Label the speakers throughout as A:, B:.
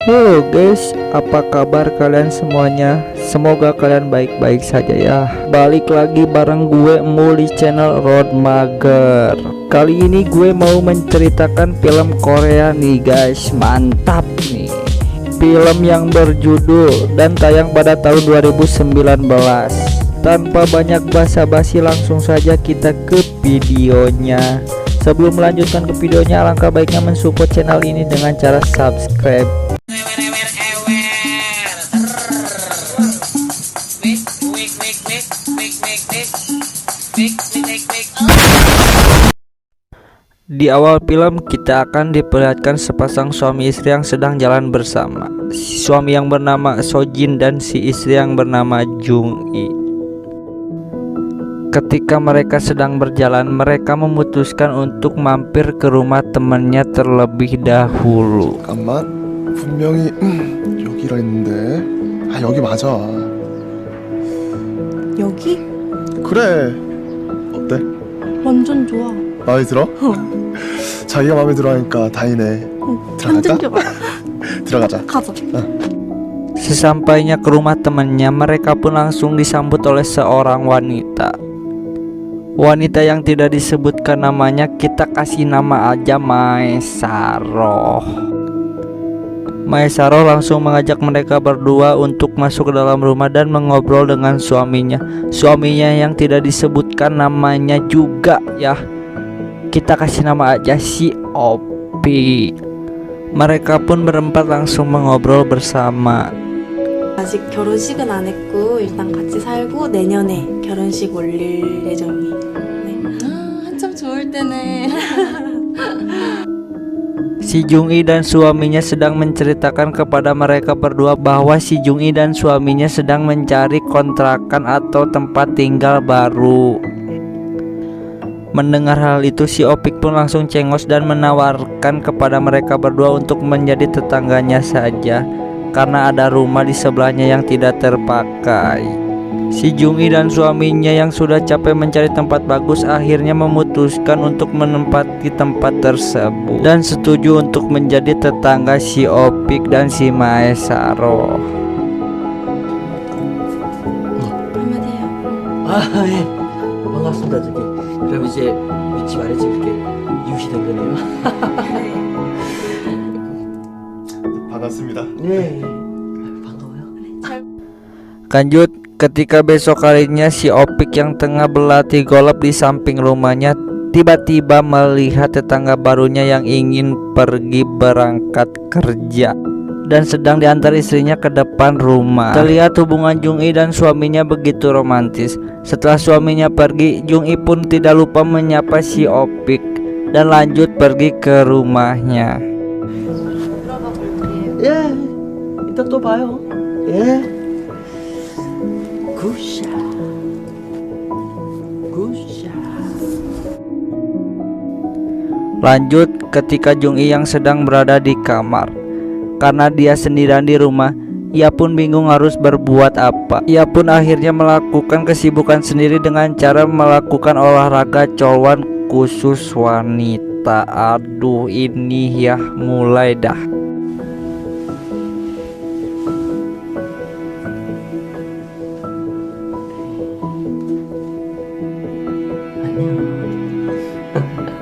A: Halo guys, apa kabar kalian semuanya? Semoga kalian baik-baik saja ya. Balik lagi bareng gue Mu di channel Road Mager. Kali ini gue mau menceritakan film Korea nih guys. Mantap nih. Film yang berjudul dan tayang pada tahun 2019. Tanpa banyak basa-basi, langsung saja kita ke videonya. Sebelum melanjutkan ke videonya, alangkah baiknya mensupport channel ini dengan cara subscribe. Di awal film kita akan diperlihatkan sepasang suami istri yang sedang jalan bersama. Si suami yang bernama Sojin dan si istri yang bernama Jung-i. Ketika mereka sedang berjalan, mereka memutuskan untuk mampir ke rumah temannya terlebih dahulu.
B: 잠깐만, 분명히 여기라 했는데. 아, 여기 맞아.
C: 여기?
B: 그래. 어때?
C: 완전 좋아.
B: 마음에 들어? 자기가 마음에 들어 하니까 다행이네.
C: 완전
B: 들어갈까?
C: 좋아.
B: 들어가자.
C: 가자.
A: Sesampainya ke rumah temannya, mereka pun langsung disambut oleh seorang wanita. Wanita yang tidak disebutkan namanya, kita kasih nama aja Maesaro. Maesaro langsung mengajak mereka berdua untuk masuk ke dalam rumah dan mengobrol dengan suaminya. Suaminya yang tidak disebutkan namanya juga ya. Kita kasih nama aja si Opi. Mereka pun berempat langsung mengobrol bersama.
C: 아직 결혼식은 안 했고 일단 같이 살고 내년에 결혼식 올릴 예정이. 네. 한참 좋을 때네.
A: Si Jung-i dan suaminya sedang menceritakan kepada mereka berdua bahwa si Jung-i dan suaminya sedang mencari kontrakan atau tempat tinggal baru. Mendengar hal itu, si Opik pun langsung cengos dan menawarkan kepada mereka berdua untuk menjadi tetangganya saja, karena ada rumah di sebelahnya yang tidak terpakai. Si Jung-i dan suaminya yang sudah capek mencari tempat bagus akhirnya memutuskan untuk menempati tempat tersebut dan setuju untuk menjadi tetangga si Opik dan si Maesaro.
C: 한마디 해요.
D: 아, 예. 반갑습니다, 저기. 그럼 이제 위치 말해줄게. 이웃이 된 거네요.
B: 반갑습니다.
D: 네. 반가워요.
A: Lanjut, ketika besok harinya si Opik yang tengah berlatih golf di samping rumahnya tiba-tiba melihat tetangga barunya yang ingin pergi berangkat kerja dan sedang diantar istrinya ke depan rumah. Terlihat hubungan Jung-i dan suaminya begitu romantis. Setelah suaminya pergi, Jung-i pun tidak lupa menyapa si Opik dan lanjut pergi ke rumahnya.
C: 들어가 볼게요.
D: 예. 이따 또 봐요. 예. 굿샷. 굿샷.
A: Lanjut, ketika Jung-i yang sedang berada di kamar. Karena dia sendirian di rumah, ia pun bingung harus berbuat apa. Ia pun akhirnya melakukan kesibukan sendiri dengan cara melakukan olahraga colwan khusus wanita. Aduh, ini ya mulai dah.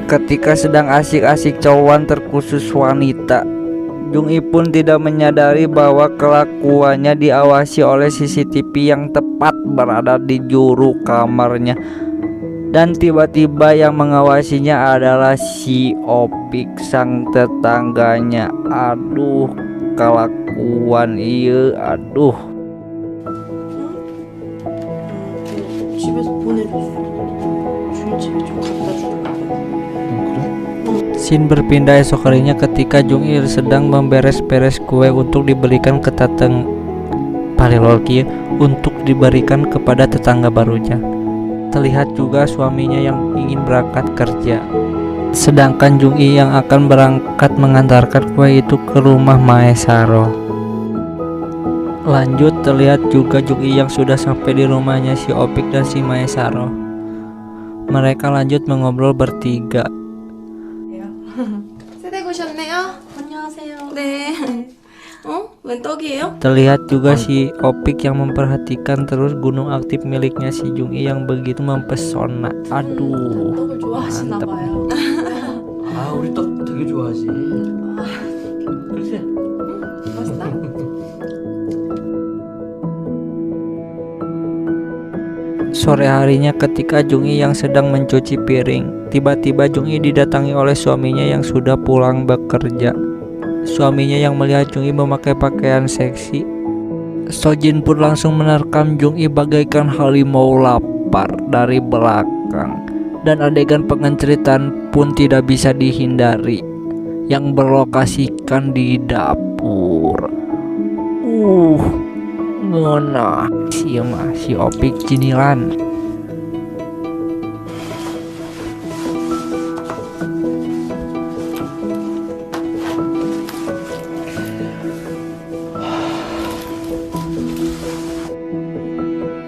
A: Ketika sedang asik-asik colwan terkhusus wanita, Jung-i pun tidak menyadari bahwa kelakuannya diawasi oleh CCTV yang tepat berada di juru kamarnya. Dan tiba-tiba yang mengawasinya adalah si Opik, sang tetangganya. Aduh, kelakuan iya, aduh.
C: 집에서 보내줬어. 주인 집에 좀 갖다 주려고.
A: Scene berpindah esok harinya ketika Jung-i sedang memberes-beres kue untuk diberikan ke untuk diberikan kepada tetangga barunya. Terlihat juga suaminya yang ingin berangkat kerja, sedangkan Jung-i yang akan berangkat mengantarkan kue itu ke rumah Maesaro. Lanjut, terlihat juga Jung-i yang sudah sampai di rumahnya si Opik dan si Maesaro. Mereka lanjut mengobrol bertiga.
C: 세대 오셨네요. 안녕하세요. 네. 어? 웬 떡이에요?
A: Terlihat juga si Opik yang memperhatikan terus gunung aktif miliknya si Jung-i yang begitu mempesona. Aduh,
C: 떡을 좋아하시나
A: mantep.
C: 봐요.
D: 아 우리 떡 되게 좋아하지. 그렇지?
C: 맛있다.
A: Sore harinya ketika Jung-i yang sedang mencuci piring, tiba-tiba Jung-i didatangi oleh suaminya yang sudah pulang bekerja. Suaminya yang melihat Jung-i memakai pakaian seksi, Sojin pun langsung menerkam Jung-i bagaikan harimau lapar dari belakang. Dan adegan pengenceritan pun tidak bisa dihindari, yang berlokasikan di dapur. Ngena si Opik cinilan.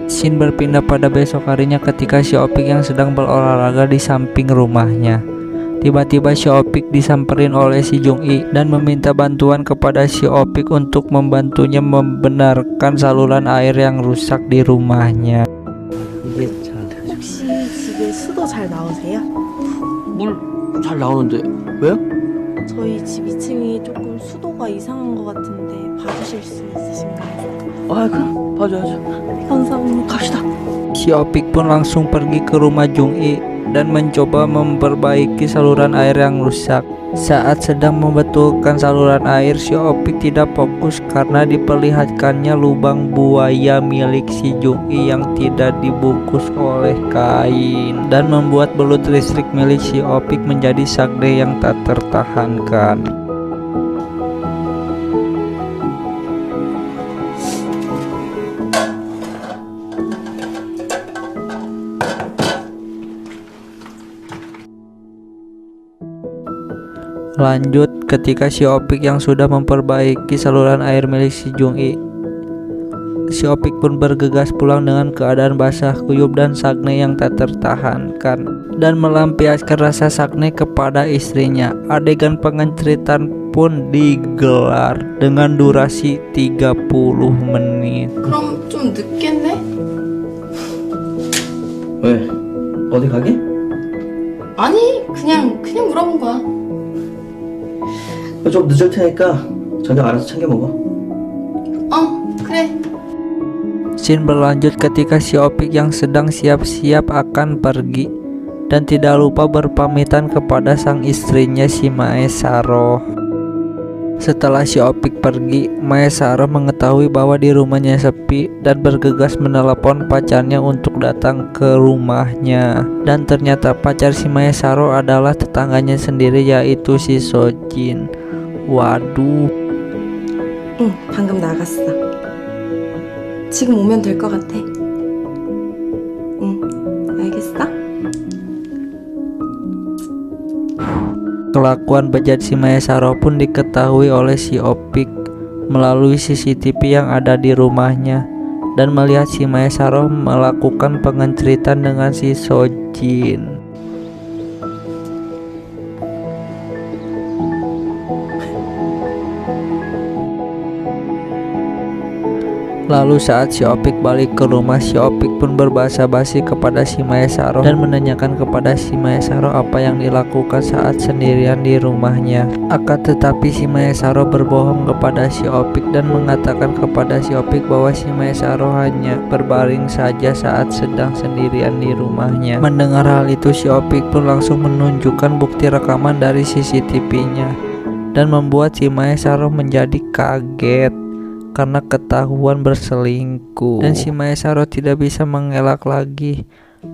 A: Scene berpindah pada besok harinya ketika si Opik yang sedang berolahraga di samping rumahnya. Tiba-tiba si Opik disamperin oleh si Jung-i dan meminta bantuan kepada si Opik untuk membantunya membenarkan saluran air yang rusak di rumahnya.
D: 이게 잘 돼가지고
C: 혹시 집에 수도 잘 나오세요?
D: 물 잘 나오는데 왜요?
C: 저희 집 2층이 조금 수도가 이상한 것 같은데 봐주실 수 있으신가요?
D: 아 그럼 봐줘야죠.
C: 감사합니다.
D: 갑시다.
A: Si Opik pun langsung pergi ke rumah Jung-i dan mencoba memperbaiki saluran air yang rusak. Saat sedang membetulkan saluran air, si Opik tidak fokus karena diperlihatkannya lubang buaya milik si Jung-i yang tidak dibungkus oleh kain dan membuat belut listrik milik si Opik menjadi sakde yang tak tertahankan. Lanjut ketika si Opik yang sudah memperbaiki saluran air milik si Jung-i, si Opik pun bergegas pulang dengan keadaan basah kuyup dan sakne yang tak tertahankan dan melampiaskan rasa sakne kepada istrinya. Adegan pengenceritan pun digelar dengan durasi 30 menit.
C: 그럼 좀 늦겠네?
D: 왜? 어디 가게?
C: 아니 그냥 물어본 거야.
D: 좀 늦을 테니까 저녁 알아서 챙겨 먹어.
C: 그래.
A: Scene berlanjut ketika si Opik yang sedang siap-siap akan pergi dan tidak lupa berpamitan kepada sang istrinya si Maesaro. Setelah si Opik pergi, Maesaro mengetahui bahwa di rumahnya sepi dan bergegas menelepon pacarnya untuk datang ke rumahnya. Dan ternyata pacar si Maesaro adalah tetangganya sendiri, yaitu si Sojin. Waduh.
C: 응, 방금 나갔어. 지금 오면 될 것 같아. 응, 알겠어?
A: Kelakuan bejat si Maesaro pun diketahui oleh si Opik melalui CCTV yang ada di rumahnya dan melihat si Maesaro melakukan pengenceritan dengan si Sojin. Lalu saat si Opik balik ke rumah, si Opik pun berbahasa basi kepada si Maesaro dan menanyakan kepada si Maesaro apa yang dilakukan saat sendirian di rumahnya. Akan tetapi si Maesaro berbohong kepada si Opik dan mengatakan kepada si Opik bahwa si Maesaro hanya berbaring saja saat sedang sendirian di rumahnya. Mendengar hal itu, si Opik pun langsung menunjukkan bukti rekaman dari CCTV-nya dan membuat si Maesaro menjadi kaget karena ketahuan berselingkuh, dan si Maesaro tidak bisa mengelak lagi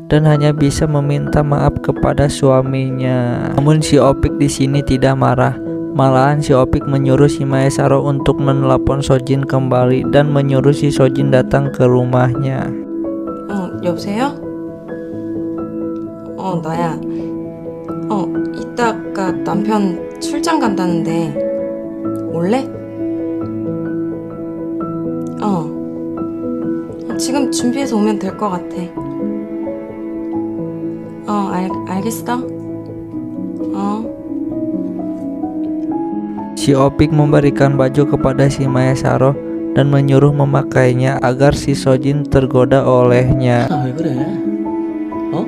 A: dan hanya bisa meminta maaf kepada suaminya. Namun si Opik di sini tidak marah, malahan si Opik menyuruh si Maesaro untuk menelpon Sojin kembali dan menyuruh si Sojin datang ke rumahnya.
C: 여보세요? 나야. 이따가 남편 출장 간다는데 올래? 지금 준비해서 오면 될 것 같아. 알겠어.
A: Si Opik memberikan baju kepada si Maesaro dan menyuruh memakainya agar si Sojin tergoda olehnya.
D: 아, 왜 그래? 어?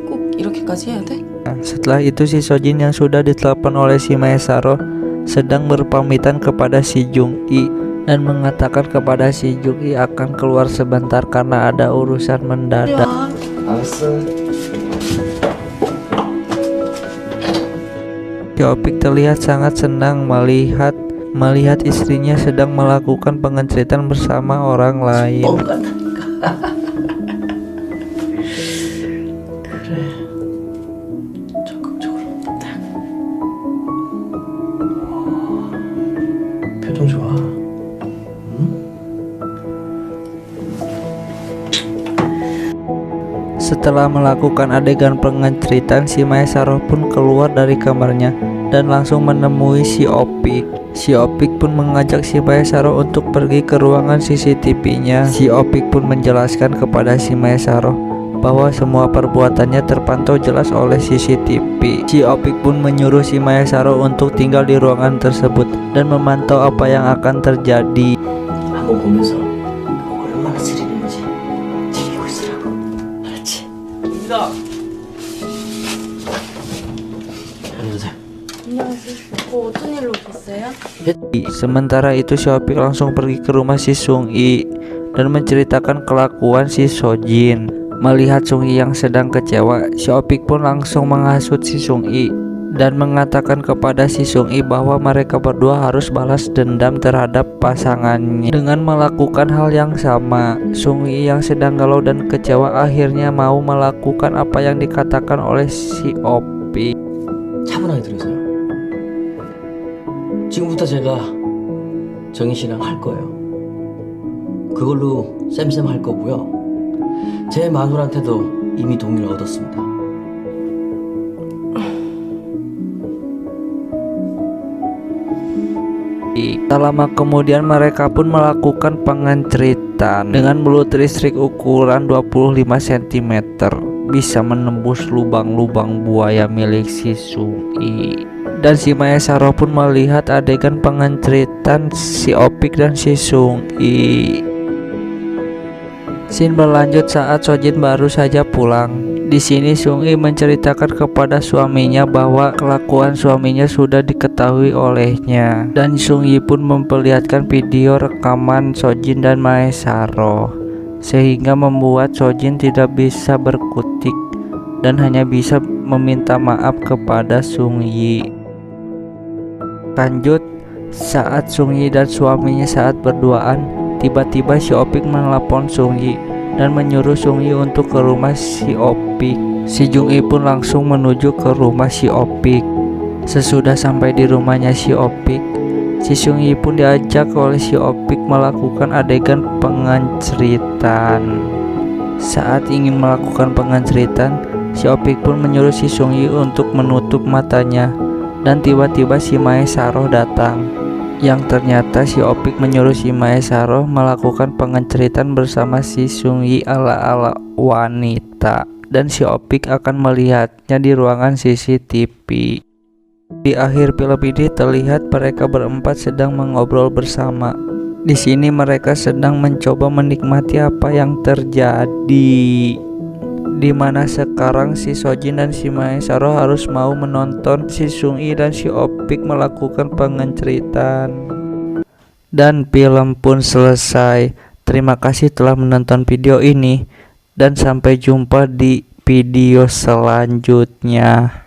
C: 꼭 이렇게까지 해야 돼?
A: Setelah itu si Sojin yang sudah ditelepon oleh si Maesaro sedang berpamitan kepada si Jung-i dan mengatakan kepada si Jung-i akan keluar sebentar karena ada urusan mendadak.
C: 와,
B: 알았어.
A: Si Opik terlihat sangat senang melihat istrinya sedang melakukan pengecritan bersama orang lain.
D: 뻥 같다니까. 그래. 적극적으로 딱. 표정 좋아.
A: Setelah melakukan adegan pengecritan, si Maesaro pun keluar dari kamarnya dan langsung menemui si Opik. Si Opik pun mengajak si Maesaro untuk pergi ke ruangan CCTV-nya. Si Opik pun menjelaskan kepada si Maesaro bahwa semua perbuatannya terpantau jelas oleh CCTV. Si Opik pun menyuruh si Maesaro untuk tinggal di ruangan tersebut dan memantau apa yang akan terjadi.
D: 한번 보면서 얼마나 스릴인지 즐기고 있으라고. 알았지? 입니다. 안녕하세요.
C: 안녕하세요. 어떤 일로 오셨어요?
A: Sementara itu si Opik langsung pergi ke rumah si Sung-i dan menceritakan kelakuan si Sojin. Melihat Sung-i yang sedang kecewa, si Opik pun langsung menghasut si Sung-i dan mengatakan kepada si Sung-i bahwa mereka berdua harus balas dendam terhadap pasangannya. Dengan melakukan hal yang sama, Sung-i yang sedang galau dan kecewa akhirnya mau melakukan apa yang dikatakan oleh si Opik.
D: 차분하게 들으세요. 지금부터 제가 정희 씨랑 할 거예요. 그걸로 쌤쌤 할 거고요. 제 마누라한테도 이미 동의를 얻었습니다.
A: Tak lama kemudian mereka pun melakukan pengecritan dengan belut listrik ukuran 25 cm bisa menembus lubang-lubang buaya milik si Sung-i. Dan si Maesaro pun melihat adegan pengecritan si Opik dan si Sung-i. Scene berlanjut saat Sojin baru saja pulang. Di sini Sung-i menceritakan kepada suaminya bahwa kelakuan suaminya sudah diketahui olehnya, dan Sung-i pun memperlihatkan video rekaman Sojin dan Maesaro, sehingga membuat Sojin tidak bisa berkutik dan hanya bisa meminta maaf kepada Sung-i. Lanjut, saat Sung-i dan suaminya saat berduaan, tiba-tiba si Opik menelpon Sung-i dan menyuruh Sung-i untuk ke rumah si Opik. Si Jung-i pun langsung menuju ke rumah si Opik. Sesudah sampai di rumahnya si Opik, si Sung-i pun diajak oleh si Opik melakukan adegan pengecritan. Saat ingin melakukan pengecritan, si Opik pun menyuruh si Sung-i untuk menutup matanya, dan tiba-tiba si Maesaro datang. Yang ternyata si Opik menyuruh si Maesaro melakukan pengecritan bersama si Sung-i ala-ala wanita, dan si Opik akan melihatnya di ruangan CCTV. Di akhir film ini terlihat mereka berempat sedang mengobrol bersama. Di sini mereka sedang mencoba menikmati apa yang terjadi, di mana sekarang si Sojin dan si Maesaro harus mau menonton si Sung-i dan si Opik melakukan pengecritan. Dan film pun selesai. Terima kasih telah menonton video ini dan sampai jumpa di video selanjutnya.